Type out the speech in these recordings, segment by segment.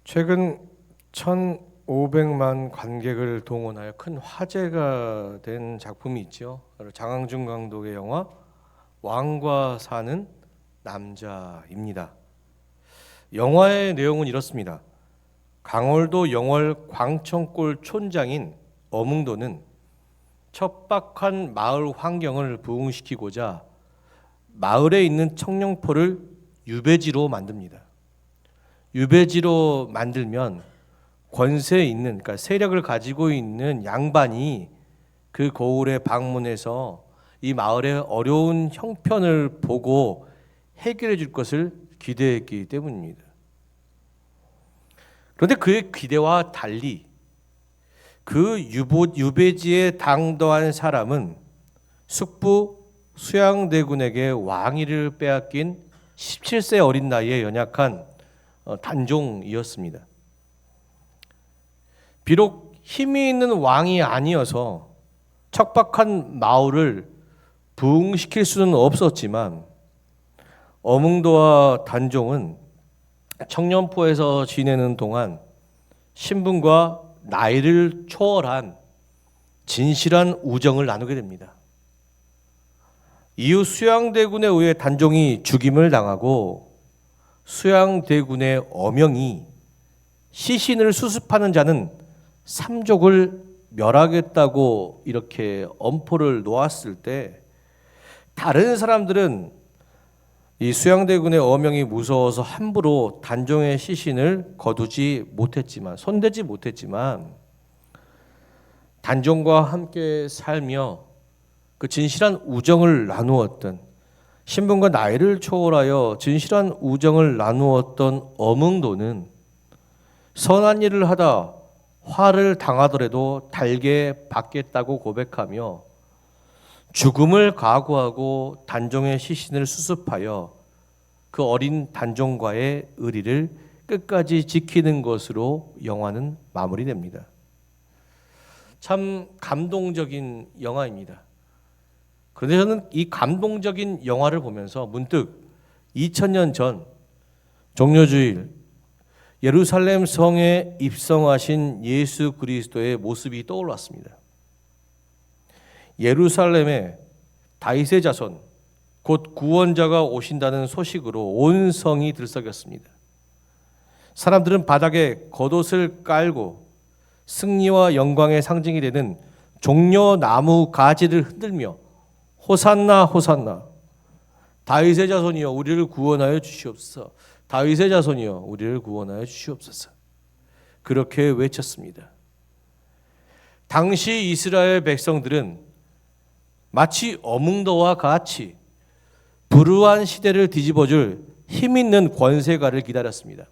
최근 1,500만 관객을 동원하여 큰 화제가 된 작품이 있죠. 바로 장항준 감독의 영화 왕과 사는 남자입니다. 영화의 내용은 이렇습니다. 강원도 영월 광천골 촌장인 어몽도는 척박한 마을 환경을 부흥시키고자 마을에 있는 청룡포를 유배지로 만듭니다. 유배지로 만들면 권세 있는, 그러니까 세력을 가지고 있는 양반이 그 고을에 방문해서 이 마을의 어려운 형편을 보고 해결해 줄 것을 기대했기 때문입니다. 그런데 그의 기대와 달리 그 유배지에 당도한 사람은 숙부 수양대군에게 왕위를 빼앗긴 17세 어린 나이에 연약한 단종이었습니다. 비록 힘이 있는 왕이 아니어서 척박한 마을을 부흥시킬 수는 없었지만 어몽도와 단종은 청년포에서 지내는 동안 신분과 나이를 초월한 진실한 우정을 나누게 됩니다. 이후 수양대군에 의해 단종이 죽임을 당하고 수양대군의 어명이 시신을 수습하는 자는 삼족을 멸하겠다고 이렇게 엄포를 놓았을 때 다른 사람들은 이 수양대군의 어명이 무서워서 함부로 단종의 시신을 거두지 못했지만, 손대지 못했지만 단종과 함께 살며 그 진실한 우정을 나누었던, 신분과 나이를 초월하여 진실한 우정을 나누었던 어몽도는 선한 일을 하다 화를 당하더라도 달게 받겠다고 고백하며 죽음을 각오하고 단종의 시신을 수습하여 그 어린 단종과의 의리를 끝까지 지키는 것으로 영화는 마무리됩니다. 참 감동적인 영화입니다. 그런데 저는 이 감동적인 영화를 보면서 문득 2000년 전 종려주일 예루살렘 성에 입성하신 예수 그리스도의 모습이 떠올랐습니다. 예루살렘에 다윗의 자손, 곧 구원자가 오신다는 소식으로 온 성이 들썩였습니다. 사람들은 바닥에 겉옷을 깔고 승리와 영광의 상징이 되는 종려나무 가지를 흔들며 호산나 호산나, 다윗의 자손이여 우리를 구원하여 주시옵소서, 다윗의 자손이여 우리를 구원하여 주시옵소서, 그렇게 외쳤습니다. 당시 이스라엘 백성들은 마치 어몽도와 같이 불우한 시대를 뒤집어줄 힘있는 권세가를 기다렸습니다.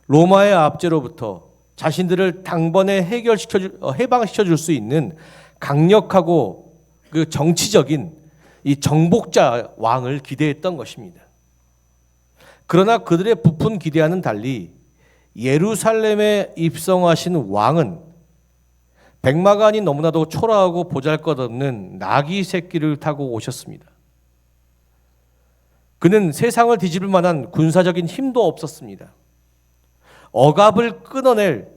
로마의 압제로부터 자신들을 단번에 해방시켜줄 수 있는 강력하고 그 정치적인 이 정복자 왕을 기대했던 것입니다. 그러나 그들의 부푼 기대와는 달리 예루살렘에 입성하신 왕은 백마간이 너무나도 초라하고 보잘것없는 나귀 새끼를 타고 오셨습니다. 그는 세상을 뒤집을 만한 군사적인 힘도 없었습니다. 억압을 끊어낼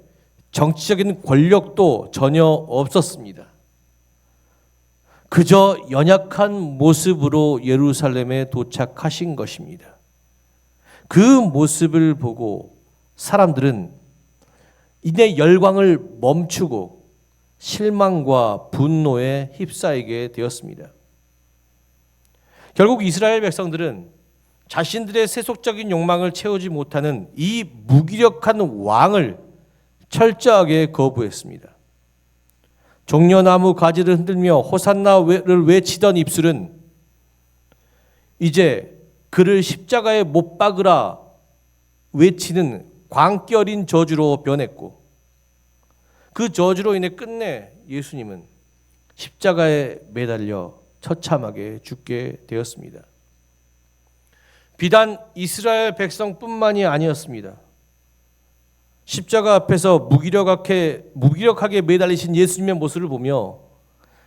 정치적인 권력도 전혀 없었습니다. 그저 연약한 모습으로 예루살렘에 도착하신 것입니다. 그 모습을 보고 사람들은 이내 열광을 멈추고 실망과 분노에 휩싸이게 되었습니다. 결국 이스라엘 백성들은 자신들의 세속적인 욕망을 채우지 못하는 이 무기력한 왕을 철저하게 거부했습니다. 종려나무 가지를 흔들며 호산나를 외치던 입술은 이제 그를 십자가에 못 박으라 외치는 광기 어린 저주로 변했고, 그 저주로 인해 끝내 예수님은 십자가에 매달려 처참하게 죽게 되었습니다. 비단 이스라엘 백성뿐만이 아니었습니다. 십자가 앞에서 무기력하게 매달리신 예수님의 모습을 보며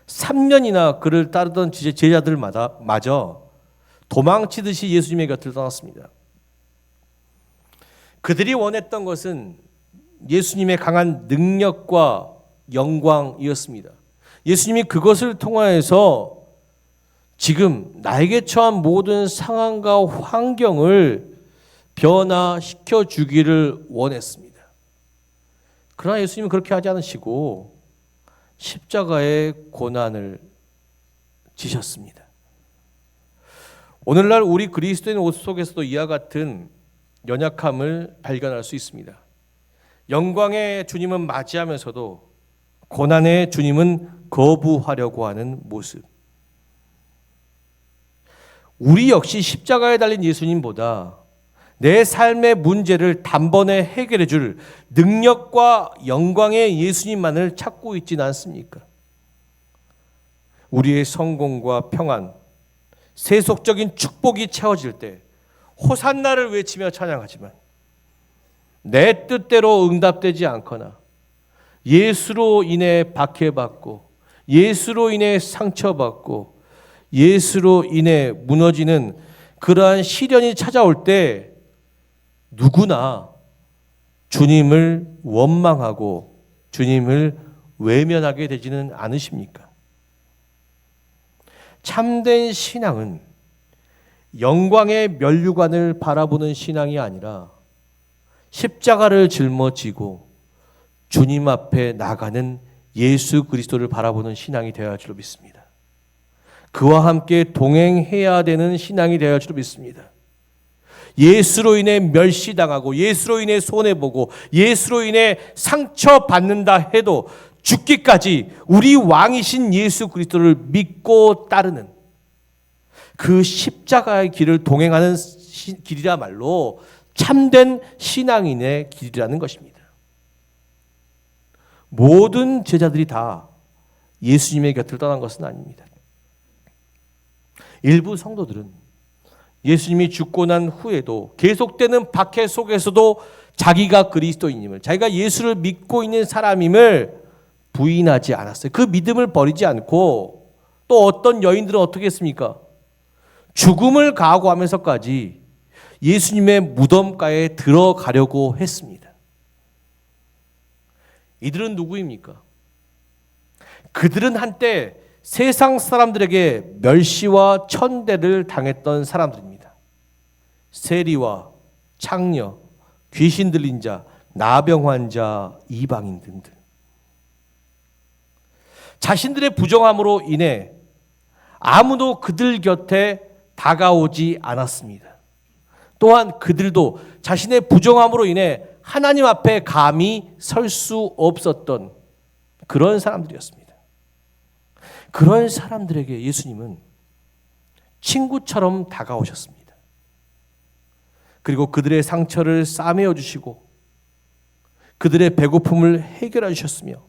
3년이나 그를 따르던 제자들마저 도망치듯이 예수님의 곁을 떠났습니다. 그들이 원했던 것은 예수님의 강한 능력과 영광이었습니다. 예수님이 그것을 통하여서 지금 나에게 처한 모든 상황과 환경을 변화시켜 주기를 원했습니다. 그러나 예수님은 그렇게 하지 않으시고 십자가의 고난을 지셨습니다. 오늘날 우리 그리스도인 옷 속에서도 이와 같은 연약함을 발견할 수 있습니다. 영광의 주님은 맞이하면서도 고난의 주님은 거부하려고 하는 모습. 우리 역시 십자가에 달린 예수님보다 내 삶의 문제를 단번에 해결해 줄 능력과 영광의 예수님만을 찾고 있지는 않습니까? 우리의 성공과 평안, 세속적인 축복이 채워질 때 호산나를 외치며 찬양하지만 내 뜻대로 응답되지 않거나 예수로 인해 박해받고 예수로 인해 상처받고 예수로 인해 무너지는 그러한 시련이 찾아올 때 누구나 주님을 원망하고 주님을 외면하게 되지는 않으십니까? 참된 신앙은 영광의 면류관을 바라보는 신앙이 아니라 십자가를 짊어지고 주님 앞에 나가는 예수 그리스도를 바라보는 신앙이 되어야 할 줄로 믿습니다. 그와 함께 동행해야 되는 신앙이 되어야 할 줄로 믿습니다. 예수로 인해 멸시당하고 예수로 인해 손해보고 예수로 인해 상처받는다 해도 죽기까지 우리 왕이신 예수 그리스도를 믿고 따르는 그 십자가의 길을 동행하는 길이야말로 참된 신앙인의 길이라는 것입니다. 모든 제자들이 다 예수님의 곁을 떠난 것은 아닙니다. 일부 성도들은 예수님이 죽고 난 후에도 계속되는 박해 속에서도 자기가 그리스도인임을, 자기가 예수를 믿고 있는 사람임을 부인하지 않았어요. 그 믿음을 버리지 않고 또 어떤 여인들은 어떻게 했습니까? 죽음을 각오하면서까지 예수님의 무덤가에 들어가려고 했습니다. 이들은 누구입니까? 그들은 한때 세상 사람들에게 멸시와 천대를 당했던 사람들입니다. 세리와 창녀, 귀신 들린 자, 나병 환자, 이방인 등등. 자신들의 부정함으로 인해 아무도 그들 곁에 다가오지 않았습니다. 또한 그들도 자신의 부정함으로 인해 하나님 앞에 감히 설 수 없었던 그런 사람들이었습니다. 그런 사람들에게 예수님은 친구처럼 다가오셨습니다. 그리고 그들의 상처를 싸매어 주시고 그들의 배고픔을 해결해 주셨으며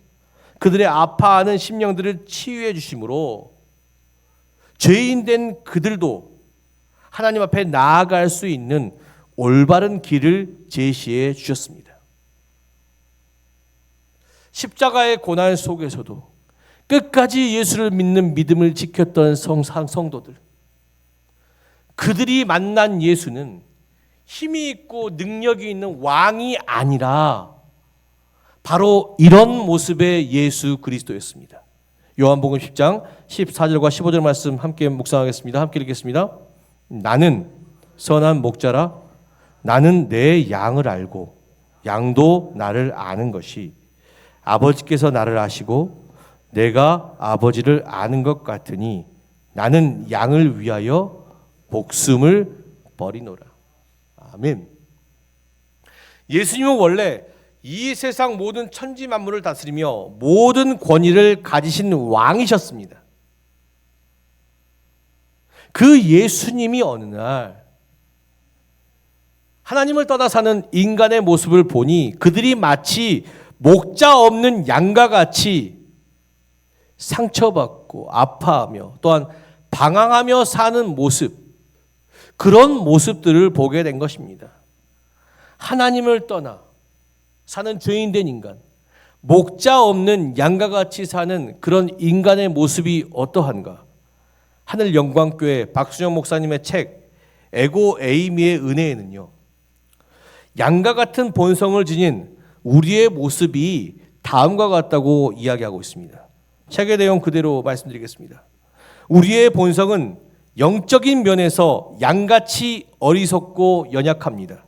그들의 아파하는 심령들을 치유해 주심으로 죄인된 그들도 하나님 앞에 나아갈 수 있는 올바른 길을 제시해 주셨습니다. 십자가의 고난 속에서도 끝까지 예수를 믿는 믿음을 지켰던 성도들, 그들이 만난 예수는 힘이 있고 능력이 있는 왕이 아니라 바로 이런 모습의 예수 그리스도였습니다. 요한복음 10장 14절과 15절 말씀 함께 묵상하겠습니다. 함께 읽겠습니다. 나는 선한 목자라 나는 내 양을 알고 양도 나를 아는 것이 아버지께서 나를 아시고 내가 아버지를 아는 것 같으니 나는 양을 위하여 목숨을 버리노라. 아멘. 예수님은 원래 이 세상 모든 천지 만물을 다스리며 모든 권위를 가지신 왕이셨습니다. 그 예수님이 어느 날 하나님을 떠나 사는 인간의 모습을 보니 그들이 마치 목자 없는 양과 같이 상처받고 아파하며 또한 방황하며 사는 모습, 그런 모습들을 보게 된 것입니다. 하나님을 떠나 사는 죄인된 인간, 목자 없는 양과 같이 사는 그런 인간의 모습이 어떠한가? 하늘 영광교회 박순영 목사님의 책 에고 에이미의 은혜에는요, 양과 같은 본성을 지닌 우리의 모습이 다음과 같다고 이야기하고 있습니다. 책의 내용 그대로 말씀드리겠습니다. 우리의 본성은 영적인 면에서 양같이 어리석고 연약합니다.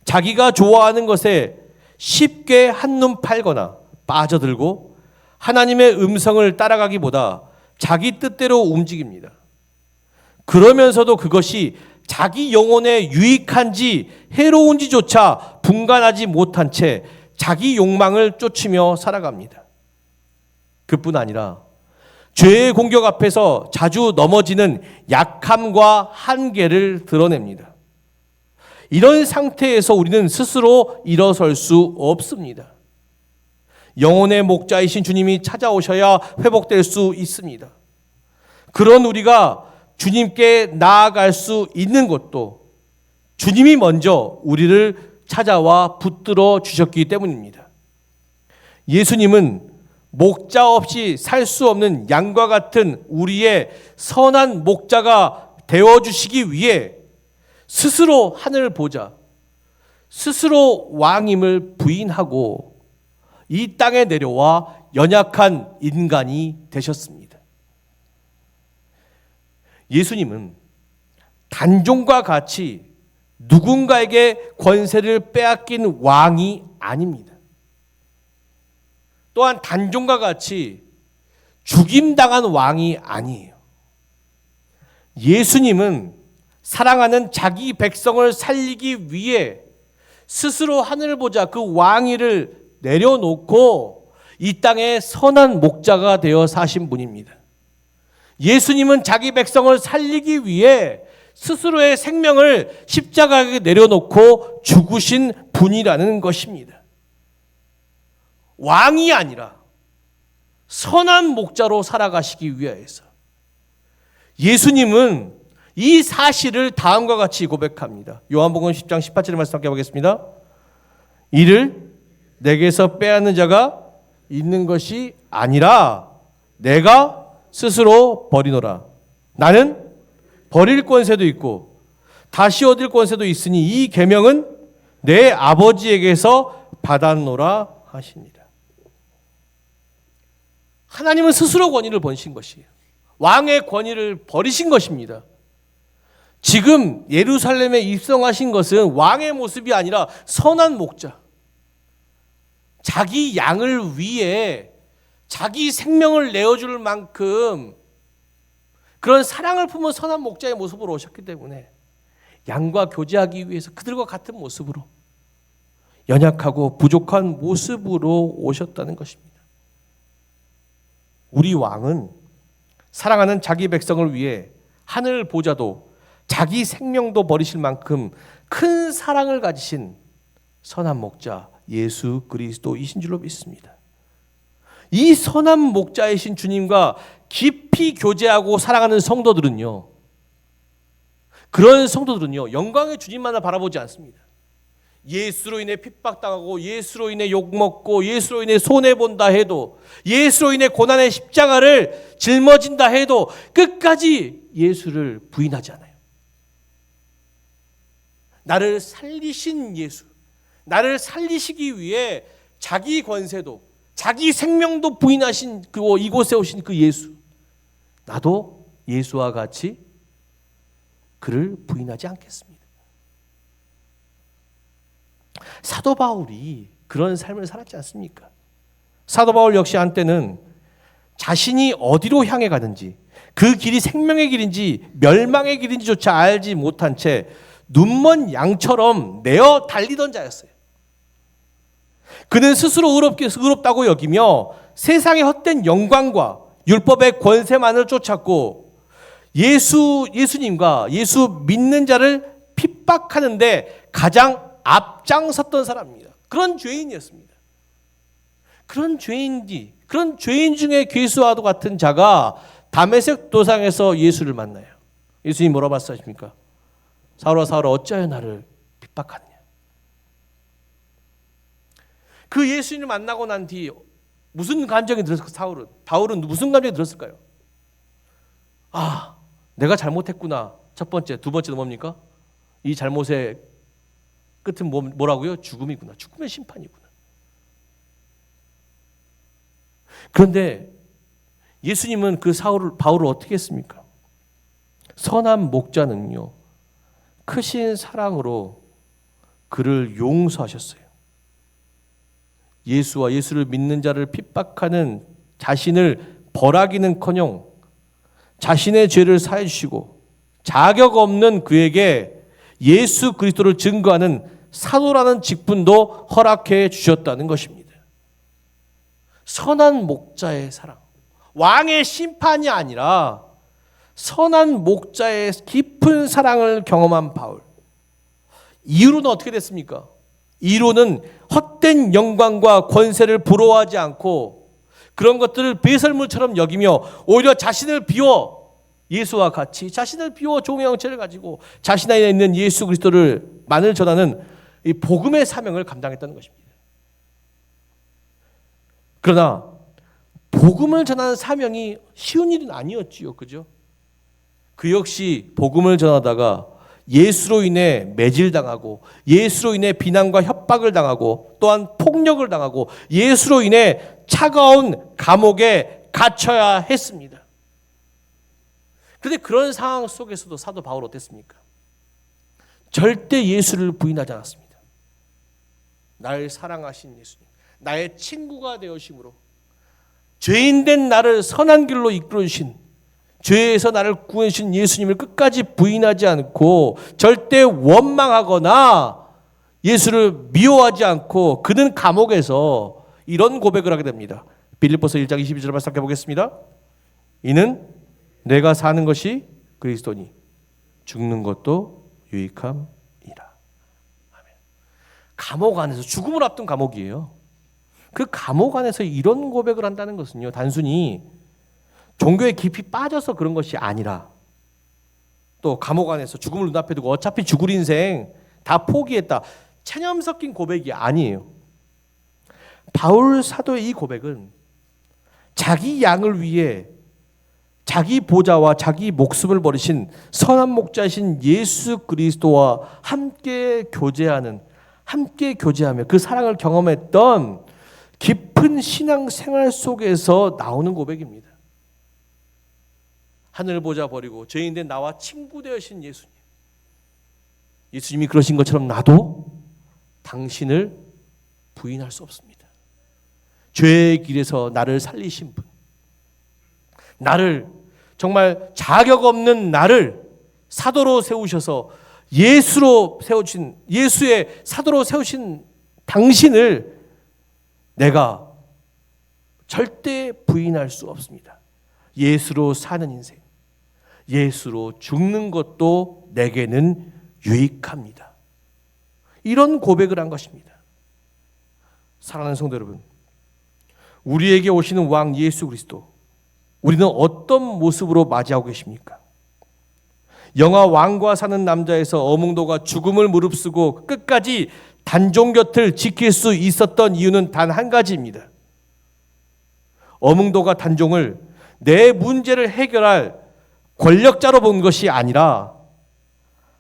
자기가 좋아하는 것에 쉽게 한눈 팔거나 빠져들고 하나님의 음성을 따라가기보다 자기 뜻대로 움직입니다. 그러면서도 그것이 자기 영혼에 유익한지 해로운지조차 분간하지 못한 채 자기 욕망을 쫓으며 살아갑니다. 그뿐 아니라 죄의 공격 앞에서 자주 넘어지는 약함과 한계를 드러냅니다. 이런 상태에서 우리는 스스로 일어설 수 없습니다. 영혼의 목자이신 주님이 찾아오셔야 회복될 수 있습니다. 그런 우리가 주님께 나아갈 수 있는 것도 주님이 먼저 우리를 찾아와 붙들어 주셨기 때문입니다. 예수님은 목자 없이 살 수 없는 양과 같은 우리의 선한 목자가 되어주시기 위해 스스로 하늘을 보자, 스스로 왕임을 부인하고 이 땅에 내려와 연약한 인간이 되셨습니다. 예수님은 단종과 같이 누군가에게 권세를 빼앗긴 왕이 아닙니다. 또한 단종과 같이 죽임당한 왕이 아니에요. 예수님은 사랑하는 자기 백성을 살리기 위해 스스로 하늘을 보자 그 왕위를 내려놓고 이 땅에 선한 목자가 되어 사신 분입니다. 예수님은 자기 백성을 살리기 위해 스스로의 생명을 십자가에 내려놓고 죽으신 분이라는 것입니다. 왕이 아니라 선한 목자로 살아가시기 위하여서 예수님은 이 사실을 다음과 같이 고백합니다. 요한복음 10장 18절의 말씀 함께 보겠습니다. 이를 내게서 빼앗는 자가 있는 것이 아니라 내가 스스로 버리노라. 나는 버릴 권세도 있고 다시 얻을 권세도 있으니 이 계명은 내 아버지에게서 받았노라 하시니라. 하나님은 스스로 권위를 버리신 것이에요. 왕의 권위를 버리신 것입니다. 지금 예루살렘에 입성하신 것은 왕의 모습이 아니라 선한 목자, 자기 양을 위해 자기 생명을 내어줄 만큼 그런 사랑을 품은 선한 목자의 모습으로 오셨기 때문에 양과 교제하기 위해서 그들과 같은 모습으로 연약하고 부족한 모습으로 오셨다는 것입니다. 우리 왕은 사랑하는 자기 백성을 위해 하늘 보좌도 자기 생명도 버리실 만큼 큰 사랑을 가지신 선한 목자 예수 그리스도이신 줄로 믿습니다. 이 선한 목자이신 주님과 깊이 교제하고 사랑하는 성도들은요, 그런 성도들은요 영광의 주님만을 바라보지 않습니다. 예수로 인해 핍박당하고 예수로 인해 욕먹고 예수로 인해 손해본다 해도, 예수로 인해 고난의 십자가를 짊어진다 해도 끝까지 예수를 부인하지 않아요. 나를 살리신 예수, 나를 살리시기 위해 자기 권세도 자기 생명도 부인하신 그리고 이곳에 오신 그 예수, 나도 예수와 같이 그를 부인하지 않겠습니다. 사도 바울이 그런 삶을 살았지 않습니까? 사도 바울 역시 한때는 자신이 어디로 향해 가는지, 그 길이 생명의 길인지 멸망의 길인지조차 알지 못한 채 눈먼 양처럼 내어 달리던 자였어요. 그는 스스로 의롭다고 여기며 세상의 헛된 영광과 율법의 권세만을 쫓았고 예수님과 예수 믿는 자를 핍박하는데 가장 앞장섰던 사람입니다. 그런 죄인이었습니다. 그런 죄인 중에 괴수와도 같은 자가 다메섹 도상에서 예수를 만나요. 예수님 뭐라고 말씀하십니까? 사울아 사울아 어찌하여 나를 핍박하느냐. 그 예수님을 만나고 난 뒤 무슨 감정이 들었을까? 바울은 무슨 감정이 들었을까요? 아, 내가 잘못했구나. 첫 번째, 두 번째는 뭡니까? 이 잘못의 끝은 뭐라고요? 죽음이구나. 죽음의 심판이구나. 그런데 예수님은 그 바울을 어떻게 했습니까? 선한 목자는요, 크신 사랑으로 그를 용서하셨어요. 예수와 예수를 믿는 자를 핍박하는 자신을 벌하기는커녕 자신의 죄를 사해 주시고 자격 없는 그에게 예수 그리스도를 증거하는 사도라는 직분도 허락해 주셨다는 것입니다. 선한 목자의 사랑, 왕의 심판이 아니라 선한 목자의 깊은 사랑을 경험한 바울. 이후로는 어떻게 됐습니까? 이후로는 헛된 영광과 권세를 부러워하지 않고 그런 것들을 배설물처럼 여기며 오히려 자신을 비워 예수와 같이 자신을 비워 종의 형체를 가지고 자신 안에 있는 예수 그리스도를만을 전하는 이 복음의 사명을 감당했다는 것입니다. 그러나 복음을 전하는 사명이 쉬운 일은 아니었지요. 그죠? 그 역시 복음을 전하다가 예수로 인해 매질당하고 예수로 인해 비난과 협박을 당하고 또한 폭력을 당하고 예수로 인해 차가운 감옥에 갇혀야 했습니다. 그런데 그런 상황 속에서도 사도 바울 어땠습니까? 절대 예수를 부인하지 않았습니다. 나를 사랑하신 예수님, 나의 친구가 되어심으로 죄인된 나를 선한 길로 이끌어 주신 죄에서 나를 구해주신 예수님을 끝까지 부인하지 않고 절대 원망하거나 예수를 미워하지 않고 그는 감옥에서 이런 고백을 하게 됩니다. 빌립보서 1장 22절 말씀해 보겠습니다. 이는 내가 사는 것이 그리스도니 죽는 것도 유익함이라. 아멘. 감옥 안에서 죽음을 앞둔 감옥이에요. 그 감옥 안에서 이런 고백을 한다는 것은요, 단순히 종교에 깊이 빠져서 그런 것이 아니라 또 감옥 안에서 죽음을 눈앞에 두고 어차피 죽을 인생 다 포기했다, 체념 섞인 고백이 아니에요. 바울 사도의 이 고백은 자기 양을 위해 자기 보좌와 자기 목숨을 버리신 선한 목자이신 예수 그리스도와 함께 교제하며 그 사랑을 경험했던 깊은 신앙 생활 속에서 나오는 고백입니다. 하늘 보좌 버리고 죄인된 나와 친구 되으신 예수님. 예수님이 그러신 것처럼 나도 당신을 부인할 수 없습니다. 죄의 길에서 나를 살리신 분, 나를 정말 자격 없는 나를 사도로 세우셔서 예수의 사도로 세우신 당신을 내가 절대 부인할 수 없습니다. 예수로 사는 인생, 예수로 죽는 것도 내게는 유익합니다. 이런 고백을 한 것입니다. 사랑하는 성도 여러분, 우리에게 오시는 왕 예수 그리스도, 우리는 어떤 모습으로 맞이하고 계십니까? 영화 왕과 사는 남자에서 어몽도가 죽음을 무릅쓰고 끝까지 단종 곁을 지킬 수 있었던 이유는 단 한 가지입니다. 어몽도가 단종을 내 문제를 해결할 권력자로 본 것이 아니라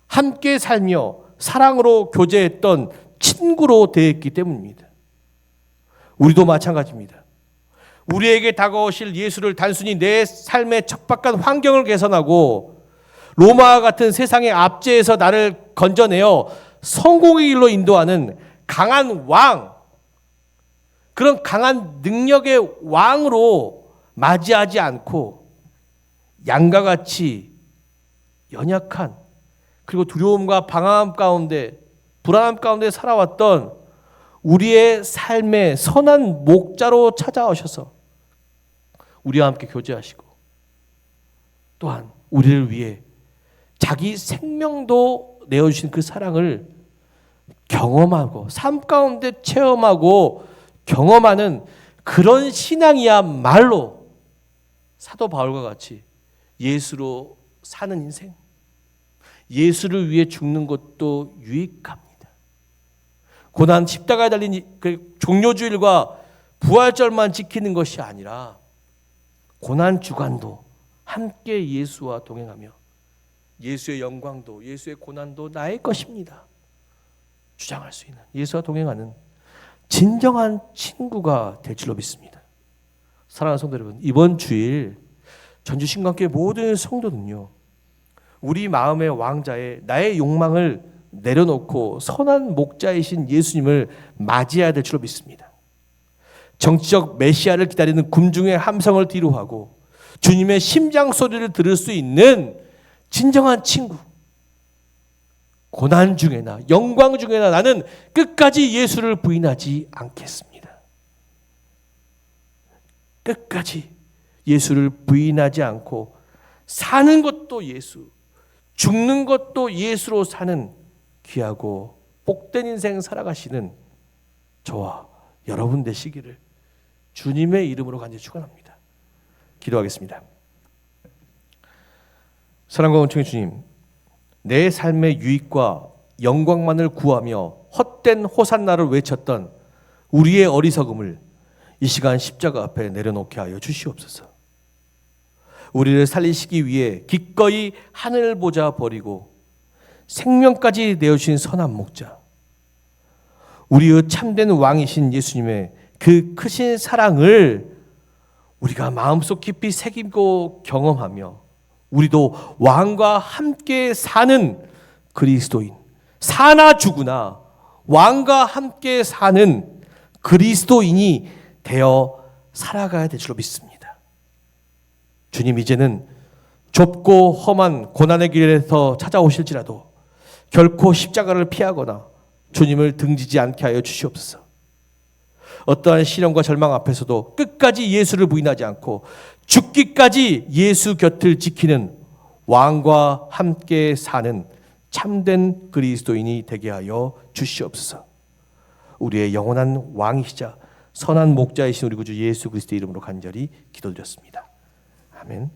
함께 살며 사랑으로 교제했던 친구로 대했기 때문입니다. 우리도 마찬가지입니다. 우리에게 다가오실 예수를 단순히 내 삶의 척박한 환경을 개선하고 로마와 같은 세상의 압제에서 나를 건져내어 성공의 길로 인도하는 강한 왕, 그런 강한 능력의 왕으로 맞이하지 않고 양과 같이 연약한, 그리고 두려움과 방황함 가운데, 불안함 가운데 살아왔던 우리의 삶의 선한 목자로 찾아오셔서 우리와 함께 교제하시고 또한 우리를 위해 자기 생명도 내어주신 그 사랑을 경험하고 삶 가운데 체험하고 경험하는 그런 신앙이야말로 사도 바울과 같이 예수로 사는 인생, 예수를 위해 죽는 것도 유익합니다. 고난 십자가에 달린 그 종료주일과 부활절만 지키는 것이 아니라 고난 주간도 함께 예수와 동행하며 예수의 영광도 예수의 고난도 나의 것입니다 주장할 수 있는 예수와 동행하는 진정한 친구가 될 줄로 믿습니다. 사랑하는 성도 여러분, 이번 주일 전주신광교회 모든 성도는요, 우리 마음의 왕자에 나의 욕망을 내려놓고 선한 목자이신 예수님을 맞이해야 될 줄로 믿습니다. 정치적 메시아를 기다리는 군중의 함성을 뒤로하고 주님의 심장 소리를 들을 수 있는 진정한 친구, 고난 중에나 영광 중에나 나는 끝까지 예수를 부인하지 않겠습니다. 끝까지 예수를 부인하지 않고 사는 것도 예수, 죽는 것도 예수로 사는 귀하고 복된 인생 살아가시는 저와 여러분 되시기를 주님의 이름으로 간절히 축원합니다. 기도하겠습니다. 사랑과 은총의 주님, 내 삶의 유익과 영광만을 구하며 헛된 호산나를 외쳤던 우리의 어리석음을 이 시간 십자가 앞에 내려놓게 하여 주시옵소서. 우리를 살리시기 위해 기꺼이 하늘 보자 버리고 생명까지 내어주신 선한 목자, 우리의 참된 왕이신 예수님의 그 크신 사랑을 우리가 마음속 깊이 새기고 경험하며 우리도 왕과 함께 사는 그리스도인, 사나 죽으나 왕과 함께 사는 그리스도인이 되어 살아가야 될 줄로 믿습니다. 주님, 이제는 좁고 험한 고난의 길에서 찾아오실지라도 결코 십자가를 피하거나 주님을 등지지 않게 하여 주시옵소서. 어떠한 시련과 절망 앞에서도 끝까지 예수를 부인하지 않고 죽기까지 예수 곁을 지키는 왕과 함께 사는 참된 그리스도인이 되게 하여 주시옵소서. 우리의 영원한 왕이시자 선한 목자이신 우리 구주 예수 그리스도의 이름으로 간절히 기도드렸습니다. 아멘.